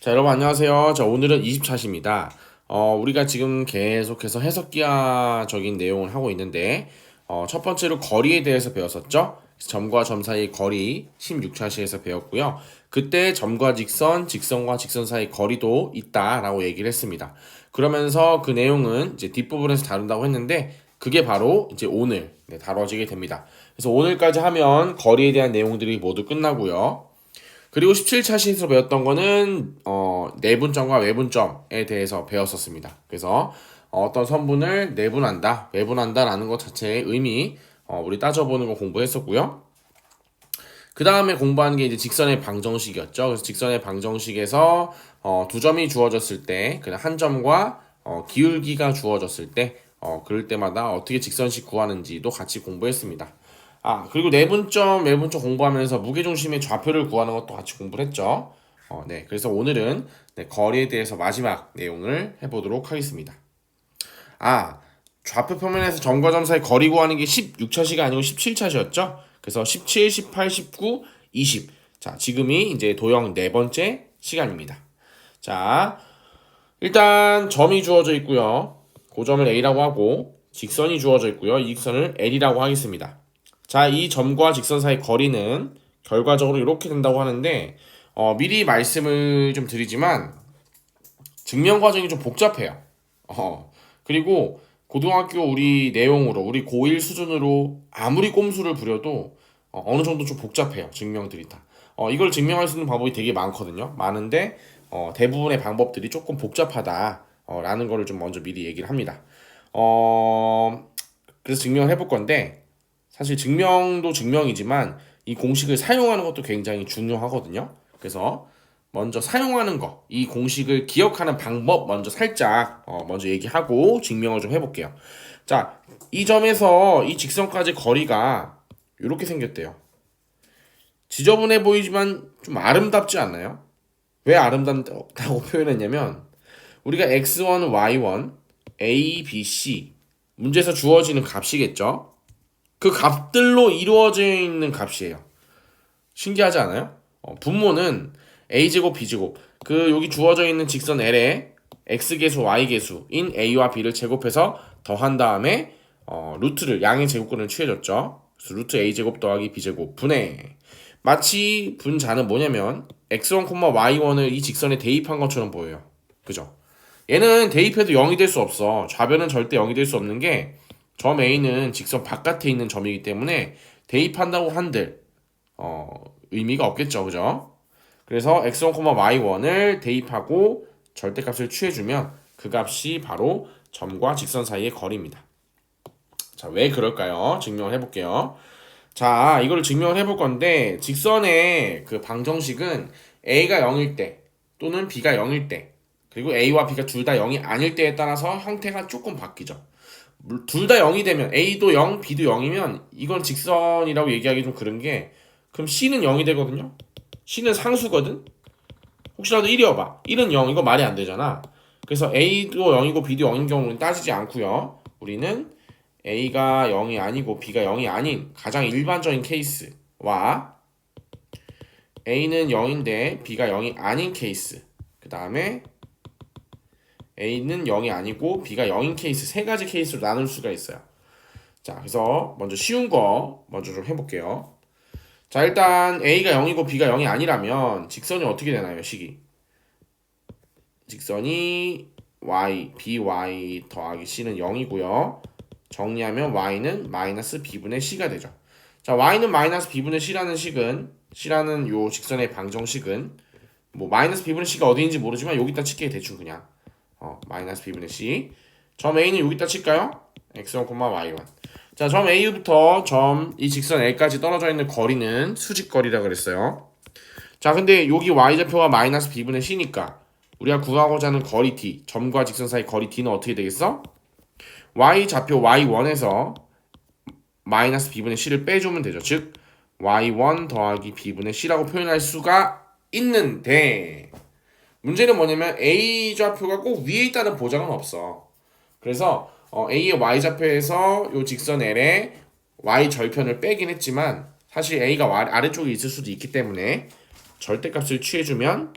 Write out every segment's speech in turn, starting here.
자, 여러분 안녕하세요. 자, 오늘은 20차시입니다. 우리가 지금 계속해서 해석기하적인 내용을 하고 있는데, 첫 번째로 거리에 대해서 배웠었죠? 점과 점 사이 거리 16차시에서 배웠고요. 그때 점과 직선, 직선과 직선 사이 거리도 있다라고 얘기를 했습니다. 그러면서 그 내용은 이제 뒷부분에서 다룬다고 했는데, 그게 바로 이제 오늘 다뤄지게 됩니다. 그래서 오늘까지 하면 거리에 대한 내용들이 모두 끝나고요. 그리고 17차시에서 배웠던 거는 내분점과 외분점에 대해서 배웠었습니다. 그래서 어떤 선분을 내분한다, 외분한다라는 것 자체의 의미 우리 따져보는 거 공부했었고요. 그 다음에 공부한 게 이제 직선의 방정식이었죠. 그래서 직선의 방정식에서 두 점이 주어졌을 때, 그냥 한 점과 기울기가 주어졌을 때, 그럴 때마다 어떻게 직선식 구하는지도 같이 공부했습니다. 그리고 내분점, 외분점 공부하면서 무게중심의 좌표를 구하는 것도 같이 공부를 했죠. 네. 그래서 오늘은 거리에 대해서 마지막 내용을 해보도록 하겠습니다. 좌표 평면에서 점과 점 사이 거리 구하는 게 16차시가 아니고 17차시였죠? 그래서 17, 18, 19, 20. 자, 지금이 이제 도형 네 번째 시간입니다. 자, 일단 점이 주어져 있고요. 그 점을 A라고 하고, 직선이 주어져 있고요. 이 직선을 L이라고 하겠습니다. 자, 이 점과 직선 사이 거리는 결과적으로 이렇게 된다고 하는데, 미리 말씀을 좀 드리지만, 증명 과정이 좀 복잡해요. 그리고 고등학교 우리 내용으로, 우리 고1 수준으로 아무리 꼼수를 부려도 어느 정도 좀 복잡해요. 증명들이 다. 이걸 증명할 수 있는 방법이 되게 많거든요. 많은데, 대부분의 방법들이 조금 복잡하다. 라는 거를 좀 먼저 미리 얘기를 합니다. 그래서 증명을 해볼 건데, 사실 증명도 증명이지만 이 공식을 사용하는 것도 굉장히 중요하거든요. 그래서 먼저 사용하는 거, 이 공식을 기억하는 방법 먼저 살짝 먼저 얘기하고 증명을 좀 해볼게요. 자, 이 점에서 이 직선까지 거리가 이렇게 생겼대요. 지저분해 보이지만 좀 아름답지 않나요? 왜 아름답다고 표현했냐면 우리가 x1, y1, a, b, c 문제에서 주어지는 값이겠죠? 그 값들로 이루어져 있는 값이에요. 신기하지 않아요? 분모는 a제곱, b제곱. 그 여기 주어져 있는 직선 L에 x계수, y계수인 a와 b를 제곱해서 더한 다음에 루트를 양의 제곱근을 취해줬죠. 그래서 루트 a제곱 더하기 b제곱 분해. 마치 분자는 뭐냐면 x1, y1을 이 직선에 대입한 것처럼 보여요. 그죠? 얘는 대입해도 0이 될 수 없어. 좌변은 절대 0이 될 수 없는 게 점 A는 직선 바깥에 있는 점이기 때문에 대입한다고 한들 의미가 없겠죠. 그죠? 그래서 x1, y1을 대입하고 절대값을 취해주면 그 값이 바로 점과 직선 사이의 거리입니다. 자, 왜 그럴까요? 증명을 해볼게요. 자, 이걸 증명을 해볼 건데 직선의 그 방정식은 A가 0일 때 또는 B가 0일 때 그리고 A와 B가 둘 다 0이 아닐 때에 따라서 형태가 조금 바뀌죠. 둘 다 0이 되면 A도 0, B도 0이면 이건 직선이라고 얘기하기 좀 그런 게 그럼 C는 0이 되거든요. C는 상수거든. 혹시라도 1이어봐. 1은 0 이거 말이 안 되잖아. 그래서 A도 0이고 B도 0인 경우는 따지지 않고요. 우리는 A가 0이 아니고 B가 0이 아닌 가장 일반적인 케이스와 A는 0인데 B가 0이 아닌 케이스 그 다음에 A는 0이 아니고 B가 0인 케이스 세 가지 케이스로 나눌 수가 있어요. 자, 그래서 먼저 쉬운 거 먼저 좀 해볼게요. 자, 일단 A가 0이고 B가 0이 아니라면 직선이 어떻게 되나요, 식이? 직선이 y, by 더하기 c는 0이고요. 정리하면 y는 마이너스 b분의 c가 되죠. 자, y는 마이너스 b분의 c라는 요 직선의 방정식은 뭐 마이너스 b분의 c가 어디인지 모르지만 여기다 칠게요. 대충 그냥 마이너스 b분의 c. 점 a는 여기다 칠까요? x1, y1. 자, 점 a부터 점 이 직선 l까지 떨어져 있는 거리는 수직거리라 그랬어요. 자, 근데 여기 y좌표가 마이너스 b분의 c니까 우리가 구하고자 하는 거리 d, 점과 직선 사이 거리 d는 어떻게 되겠어? y좌표 y1에서 마이너스 b분의 c를 빼주면 되죠. 즉 y1 더하기 b분의 c라고 표현할 수가 있는데 문제는 뭐냐면 a좌표가 꼭 위에 있다는 보장은 없어. 그래서 a의 y좌표에서 요 직선 l에 y 절편을 빼긴 했지만 사실 a가 아래쪽에 있을 수도 있기 때문에 절대값을 취해주면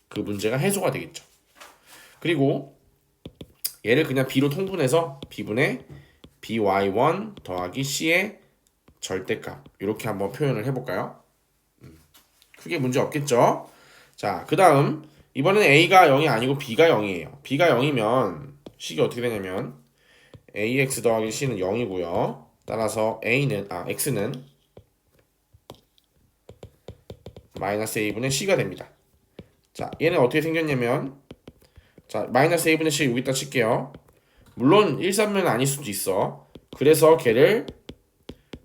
그 문제가 해소가 되겠죠. 그리고 얘를 그냥 b로 통분해서 b분의 by1 더하기 c의 절대값 이렇게 한번 표현을 해볼까요? 크게 문제 없겠죠? 자, 그 다음 이번에는 a가 0이 아니고 b가 0이에요. b가 0이면 식이 어떻게 되냐면 ax 더하기 c는 0이고요. 따라서 x는 마이너스 a분의 c가 됩니다. 자, 얘는 어떻게 생겼냐면 자, 마이너스 a분의 c 여기다 칠게요. 물론 1, 3면 아닐 수도 있어. 그래서 걔를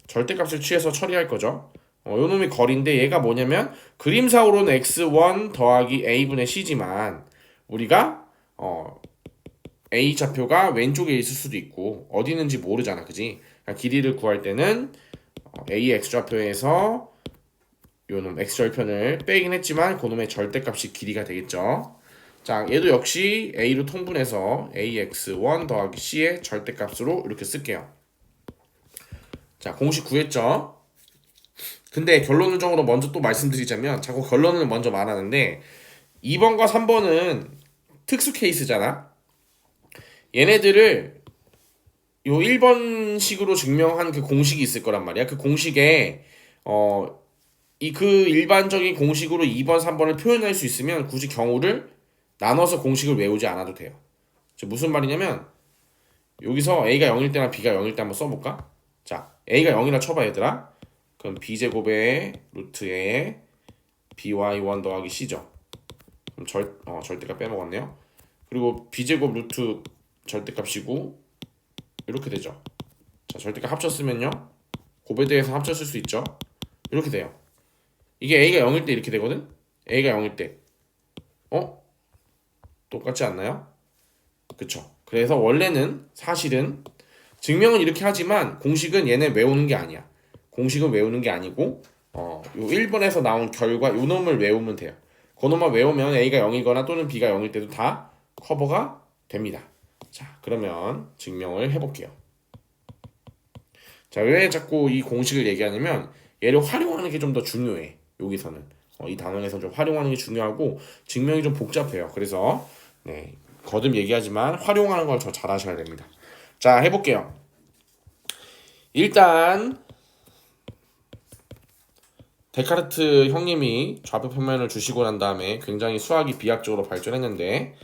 절대값을 취해서 처리할 거죠. 요 놈이 거리인데 얘가 뭐냐면 그림상으로는 x1 더하기 a분의 c지만 우리가 a 좌표가 왼쪽에 있을 수도 있고 어디 있는지 모르잖아, 그지? 그러니까 길이를 구할 때는 a x좌표에서 요놈 x절편을 빼긴 했지만 그놈의 절대값이 길이가 되겠죠. 자, 얘도 역시 a로 통분해서 ax1 더하기 c의 절대값으로 이렇게 쓸게요. 자, 공식 구했죠. 근데 결론적으로 먼저 또 말씀드리자면 자꾸 결론을 먼저 말하는데 2번과 3번은 특수 케이스잖아. 얘네들을 요 1번식으로 증명한 그 공식이 있을 거란 말이야. 그 공식에 그 일반적인 공식으로 2번, 3번을 표현할 수 있으면 굳이 경우를 나눠서 공식을 외우지 않아도 돼요. 무슨 말이냐면 여기서 a가 0일 때나 b가 0일 때 한번 써볼까? 자, a가 0이라 쳐봐 얘들아. 그럼 b제곱의 루트에 by1 더하기 c죠. 그럼 절대값 빼먹었네요. 그리고 b제곱 루트 절대값이고 이렇게 되죠. 자, 절대값 합쳤으면요. 곱에 대해서 합쳤을 수 있죠. 이렇게 돼요. 이게 a가 0일 때 이렇게 되거든. a가 0일 때 똑같지 않나요? 그쵸. 그래서 원래는 사실은 증명은 이렇게 하지만 공식은 얘네 외우는 게 아니야. 공식은 외우는 게 아니고 요 1번에서 나온 결과 요 놈을 외우면 돼요. 그 놈만 외우면 a가 0이거나 또는 b가 0일 때도 다 커버가 됩니다. 자, 그러면 증명을 해볼게요. 자, 왜 자꾸 이 공식을 얘기하냐면 얘를 활용하는 게 좀 더 중요해. 여기서는 이 단원에서 좀 활용하는 게 중요하고 증명이 좀 복잡해요. 그래서 네, 거듭 얘기하지만 활용하는 걸 더 잘하셔야 됩니다. 자, 해볼게요. 일단 데카르트 형님이 좌표 평면을 주시고 난 다음에 굉장히 수학이 비약적으로 발전했는데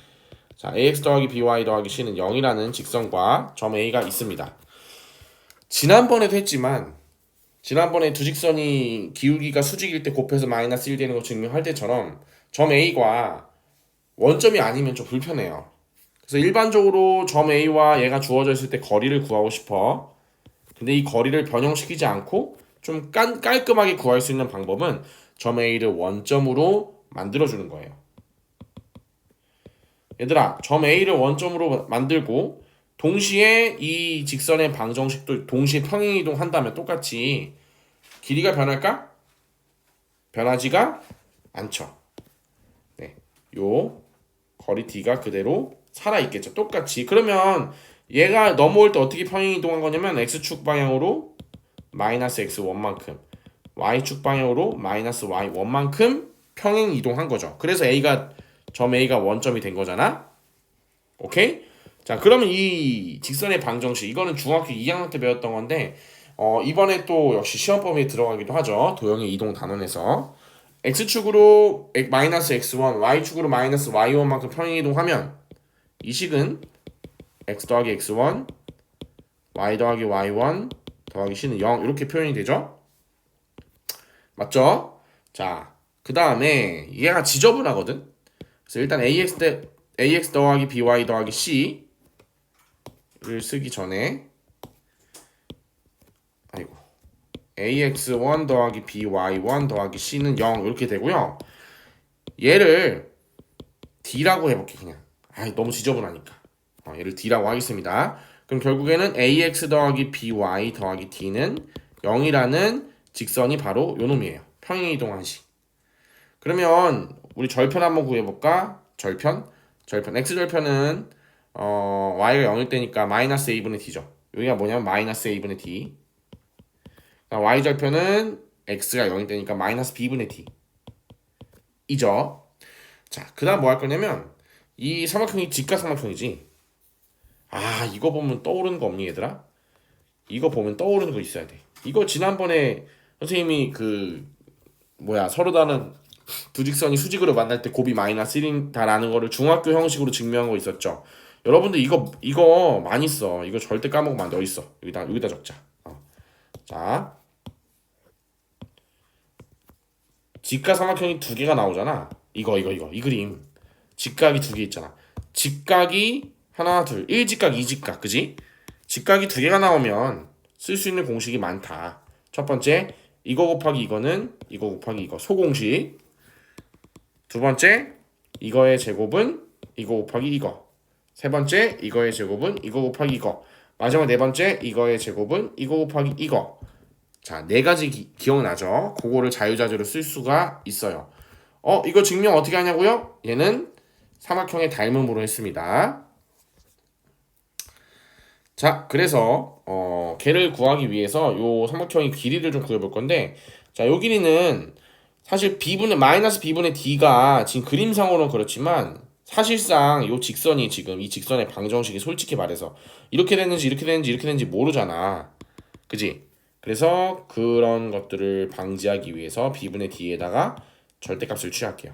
자, ax 더하기 by 더하기 c는 0이라는 직선과 점 a가 있습니다. 지난번에도 했지만 지난번에 두 직선이 기울기가 수직일 때 곱해서 마이너스 1 되는 거 증명할 때처럼 점 a가 원점이 아니면 좀 불편해요. 그래서 일반적으로 점 a와 얘가 주어져 있을 때 거리를 구하고 싶어. 근데 이 거리를 변형시키지 않고 좀 깔끔하게 구할 수 있는 방법은 점 a를 원점으로 만들어주는 거예요. 얘들아, 점 a를 원점으로 만들고 동시에 이 직선의 방정식도 동시에 평행이동 한다면 똑같이 길이가 변할까? 변하지가 않죠. 네, 요 거리 d가 그대로 살아있겠죠. 똑같이. 그러면 얘가 넘어올 때 어떻게 평행이동한 거냐면 x축 방향으로 마이너스 x1만큼 y축 방향으로 마이너스 y1만큼 평행이동한 거죠. 그래서 점 a가 원점이 된 거잖아. 오케이? 자, 그러면 이 직선의 방정식 이거는 중학교 2학년 때 배웠던 건데 이번에 또 역시 시험 범위에 들어가기도 하죠. 도형의 이동 단원에서 x축으로 마이너스 x1, y축으로 마이너스 y1만큼 평행이동하면 이 식은 x 더하기 x1, y 더하기 y1 더하기 c는 0 이렇게 표현이 되죠? 맞죠? 자, 그 다음에 얘가 지저분하거든? 그래서 일단 ax 더하기 by 더하기 c를 쓰기 전에 ax1 더하기 by1 더하기 c는 0 이렇게 되고요. 얘를 d라고 해볼게 그냥. 너무 지저분하니까. 얘를 d라고 하겠습니다. 그럼 결국에는 ax 더하기 by 더하기 d는 0이라는 직선이 바로 요 놈이에요. 평행이동한 식. 그러면 우리 절편 한번 구해볼까? 절편 x절편은 y가 0일 때니까 마이너스 a분의 d죠. 여기가 뭐냐면 마이너스 a분의 d. y절편은 x가 0일 때니까 마이너스 b분의 d 이죠. 자, 그 다음 뭐 할 거냐면 이 삼각형이 직각삼각형이지. 아, 이거 보면 떠오르는 거 없니 얘들아? 이거 보면 떠오르는 거 있어야 돼. 이거 지난번에 선생님이 그 뭐야 서로 다른 두 직선이 수직으로 만날 때 곱이 마이너스 1이다라는 거를 중학교 형식으로 증명한 거 있었죠. 여러분들 이거 많이 써. 이거 절대 까먹으면 안 돼. 어디 있어? 여기다 적자. 자, 직각삼각형이 두 개가 나오잖아. 이거 이 그림. 직각이 두 개 있잖아. 직각이 하나 둘 일직각 이직각 그지? 직각이 두 개가 나오면 쓸 수 있는 공식이 많다. 첫 번째 이거 곱하기 이거는 이거 곱하기 이거 소공식. 두 번째 이거의 제곱은 이거 곱하기 이거. 세 번째 이거의 제곱은 이거 곱하기 이거. 마지막 네 번째 이거의 제곱은 이거 곱하기 이거. 자, 네 가지 기억나죠? 그거를 자유자재로 쓸 수가 있어요. 이거 증명 어떻게 하냐고요? 얘는 삼각형의 닮음으로 했습니다. 자, 그래서 걔를 구하기 위해서 요 삼각형의 길이를 좀 구해볼 건데, 자, 요 길이는 사실 b분의 마이너스 b분의 d가 지금 그림상으로는 그렇지만 사실상 요 직선이 지금 이 직선의 방정식이 솔직히 말해서 이렇게 됐는지 이렇게 됐는지 이렇게 됐는지 모르잖아. 그지? 그래서 그런 것들을 방지하기 위해서 b분의 d에다가 절대값을 취할게요.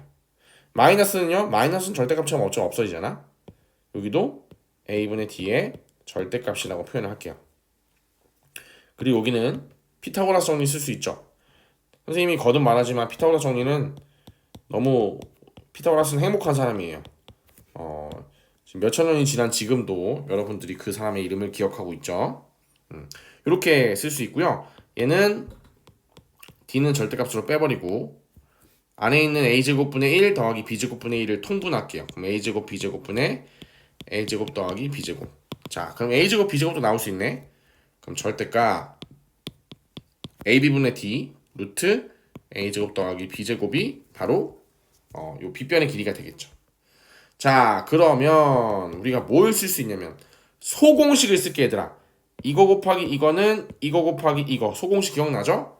마이너스는요? 마이너스는 절대값처럼 어쩌면 없어지잖아. 여기도 a분의 d의 절대값이라고 표현을 할게요. 그리고 여기는 피타고라스 정리 쓸 수 있죠. 선생님이 거듭 말하지만 피타고라스 정리는 너무 피타고라스는 행복한 사람이에요. 지금 몇천 년이 지난 지금도 여러분들이 그 사람의 이름을 기억하고 있죠. 이렇게 쓸 수 있고요. 얘는 d는 절대값으로 빼버리고 안에 있는 a제곱분의 1 더하기 b제곱분의 1을 통분할게요. 그럼 a제곱 b제곱분의 a제곱 더하기 b제곱. 자, 그럼 a제곱 b제곱도 나올 수 있네. 그럼 절대값 ab분의 d 루트 a제곱 더하기 b제곱이 바로 요 빗변의 길이가 되겠죠. 자, 그러면 우리가 뭘 쓸 수 있냐면 소공식을 쓸게 얘들아. 이거 곱하기 이거는 이거 곱하기 이거 소공식 기억나죠?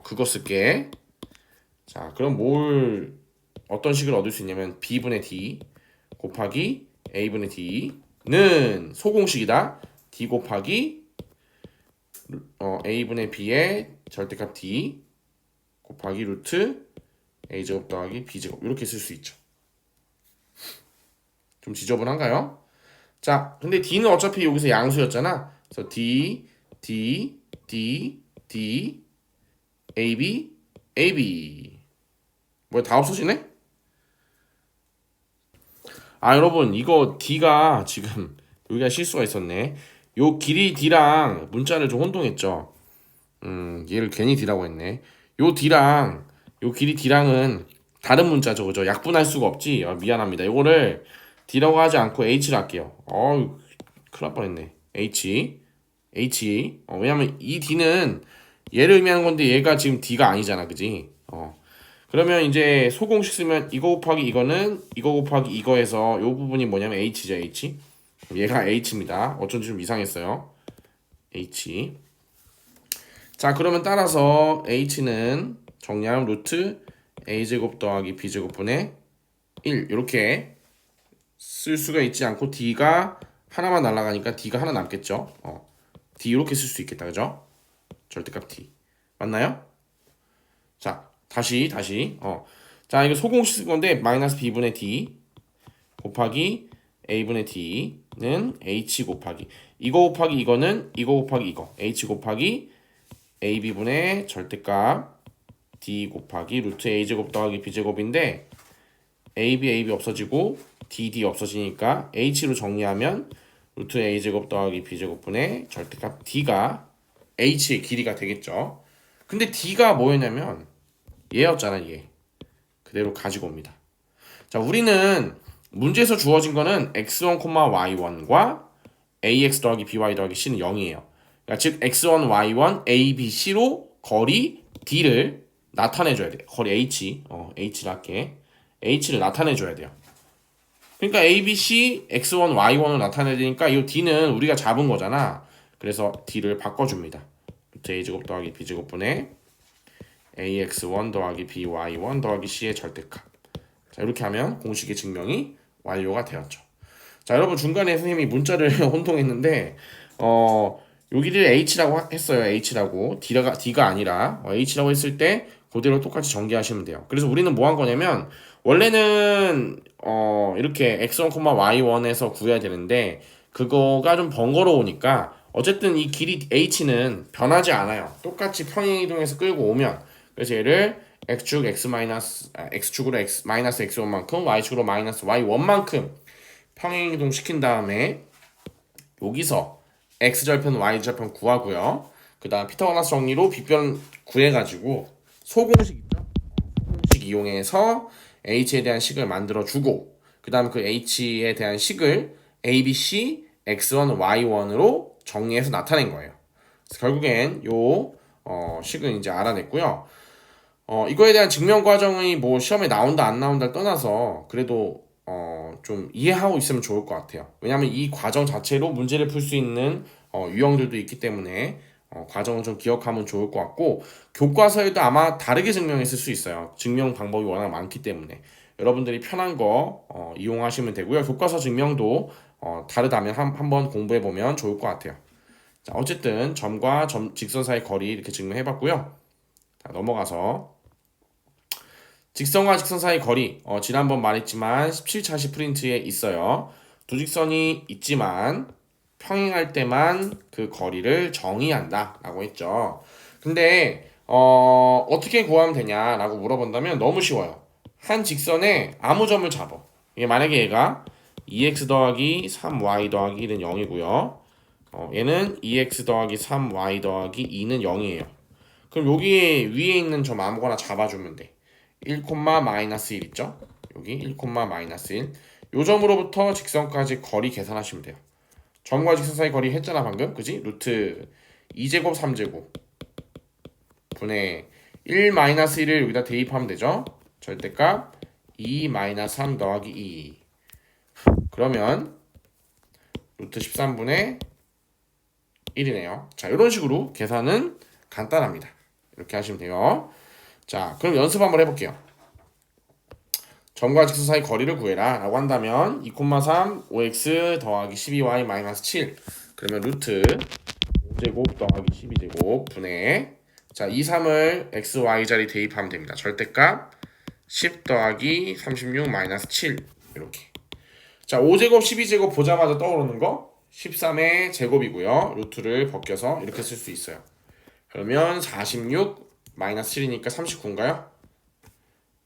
그거 쓸게. 자, 그럼 어떤 식을 얻을 수 있냐면 b분의 d 곱하기 a분의 d는 소공식이다. d 곱하기 a분의 b의 절대값 d 곱하기 루트 a제곱 더하기 b제곱 이렇게 쓸 수 있죠. 좀 지저분한가요? 자, 근데 d는 어차피 여기서 양수였잖아. 그래서 d, ab 뭐야 다 없어지네? 아, 여러분 이거 d가 지금 여기가 실수가 있었네. 요 길이 d랑 문자를 좀 혼동했죠. 얘를 괜히 d라고 했네. 요 d랑 요 길이 d랑은 다른 문자죠, 그죠? 약분할 수가 없지. 미안합니다. 요거를 d라고 하지 않고 h를 할게요. 큰일 날 뻔했네. h. 왜냐면 이 d는 얘를 의미하는 건데 얘가 지금 d가 아니잖아, 그지? 그러면 이제 소공식 쓰면 이거 곱하기 이거는 이거 곱하기 이거에서 요 부분이 뭐냐면 h죠, h. 얘가 h입니다. 어쩐지 좀 이상했어요. h. 자, 그러면 따라서 h는 정리하면 루트 a제곱 더하기 b제곱분의 1 이렇게 쓸 수가 있지 않고 d가 하나만 날아가니까 d가 하나 남겠죠. d 이렇게 쓸 수 있겠다, 그죠? 절대값 d 맞나요? 자, 다시 자, 이거 소공식 쓸 건데 마이너스 b분의 d 곱하기 a분의 d는 h 곱하기 이거 곱하기 이거는 이거 곱하기 이거 h 곱하기 ab분의 절대값 d 곱하기 루트 a제곱 더하기 b제곱인데 ab 없어지고 dd 없어지니까 h로 정리하면 루트 a제곱 더하기 b제곱분의 절대값 d가 h의 길이가 되겠죠. 근데 d가 뭐였냐면 얘였잖아, 얘. 그대로 가지고 옵니다. 자, 우리는 문제에서 주어진 거는 x1, y1과 ax 더하기 by 더하기 c는 0이에요. 그러니까 즉 x1, y1, a, b, c로 거리 d를 나타내줘야 돼. 거리 h, h를 할게. h를 나타내줘야 돼요. 그러니까 a, b, c, x1, y1을 나타내야 되니까 이 d는 우리가 잡은 거잖아. 그래서 d를 바꿔줍니다. 루트 a제곱 더하기 b제곱분의 ax1 더하기 by1 더하기 c의 절대값 자, 이렇게 하면 공식의 증명이 완료가 되었죠. 자, 여러분 중간에 선생님이 문자를 혼동했는데 여기를 H라고 했어요. H라고 D가 아니라 H라고 했을 때 그대로 똑같이 전개하시면 돼요. 그래서 우리는 뭐 한 거냐면 원래는 이렇게 x1, y1에서 구해야 되는데 그거가 좀 번거로우니까 어쨌든 이 길이 h는 변하지 않아요. 똑같이 평행이동해서 끌고 오면 그래서 얘를 x축 x축으로 x 마이너스 x1만큼 y축으로 마이너스 y1만큼 평행이동 시킨 다음에 여기서 x절편 y절편 구하고요. 그 다음 피타고라스 정리로 빗변 구해가지고 소공식 있죠? 소공식 이용해서 h에 대한 식을 만들어주고 그 다음 그 h에 대한 식을 a, b, c, x1, y1으로 정리해서 나타낸 거예요. 그래서 결국엔 요 식은 이제 알아냈고요. 이거에 대한 증명 과정이 뭐 시험에 나온다 안 나온다를 떠나서 그래도 좀 이해하고 있으면 좋을 것 같아요. 왜냐하면 이 과정 자체로 문제를 풀 수 있는 유형들도 있기 때문에 과정을 좀 기억하면 좋을 것 같고 교과서에도 아마 다르게 증명했을 수 있어요. 증명 방법이 워낙 많기 때문에 여러분들이 편한 거 이용하시면 되고요. 교과서 증명도 다르다면 한번 공부해 보면 좋을 것 같아요. 자, 어쨌든 점과 직선 사이 거리 이렇게 증명해 봤고요. 자, 넘어가서 직선과 직선 사이 거리 지난번 말했지만 17차시 프린트에 있어요. 두 직선이 있지만 평행할 때만 그 거리를 정의한다 라고 했죠. 근데 어떻게 구하면 되냐 라고 물어본다면 너무 쉬워요. 한 직선에 아무 점을 잡아. 이게 만약에 얘가 2x 더하기 3y 더하기 1은 0이고요. 얘는 2x 더하기 3y 더하기 2는 0이에요. 그럼 여기 위에 있는 점 아무거나 잡아주면 돼. 1, 마이너스 1 있죠? 여기 1, 마이너스 1. 요 점으로부터 직선까지 거리 계산하시면 돼요. 점과 직선 사이 거리 했잖아 방금. 그지? 루트 2제곱 3제곱 분의 1 마이너스 1을 여기다 대입하면 되죠? 절대값 2 마이너스 3 더하기 2. 그러면 루트 13분의 1이네요. 자, 이런 식으로 계산은 간단합니다. 이렇게 하시면 돼요. 자, 그럼 연습 한번 해볼게요. 점과 직선 사이 거리를 구해라 라고 한다면 2,3 5x 더하기 12y 마이너스 7 그러면 루트 5제곱 더하기 12제곱 분의 자, 2, 3을 x, y 자리 대입하면 됩니다. 절대값 10 더하기 36 마이너스 7 이렇게 자, 5제곱 12제곱 보자마자 떠오르는 거 13의 제곱이고요. 루트를 벗겨서 이렇게 쓸 수 있어요. 그러면 46 마이너스 7이니까 39인가요?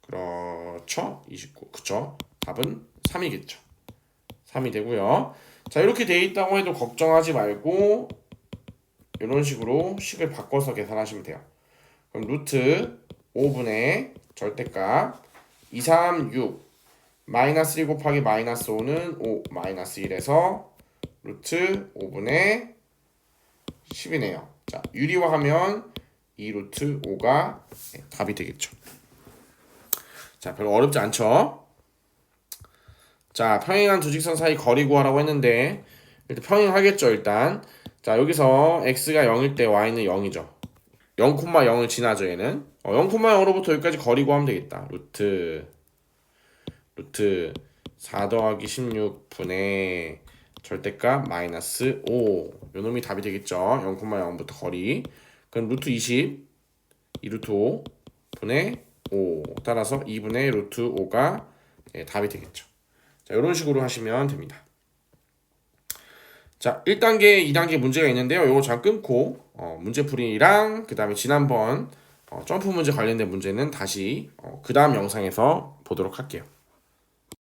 그렇죠. 29. 그쵸. 답은 3이겠죠. 3이 되고요. 자, 이렇게 돼 있다고 해도 걱정하지 말고 이런 식으로 식을 바꿔서 계산하시면 돼요. 그럼 루트 5분의 절대값 2, 3, 6 마이너스 1 곱하기 마이너스 5는 5 마이너스 1에서 루트 5분의 10이네요. 자, 유리화하면 2 루트 5가 답이 되겠죠. 자, 별로 어렵지 않죠? 자, 평행한 두 직선 사이 거리 구하라고 했는데 일단 평행하겠죠, 일단. 자, 여기서 x가 0일 때 y는 0이죠. 0,0을 지나죠, 얘는. 0,0으로부터 여기까지 거리 구하면 되겠다. 루트 4 더하기 16분의 절대값 마이너스 5. 요 놈이 답이 되겠죠. 0,0부터 거리. 그럼 루트 20, 2 루트 5 분의 5. 따라서 2분의 루트 5가 답이 되겠죠. 자, 이런 식으로 하시면 됩니다. 자, 1단계, 2단계 문제가 있는데요. 요거 잠깐 끊고 문제풀이랑 그 다음에 지난번 점프 문제 관련된 문제는 다시 그 다음 영상에서 보도록 할게요.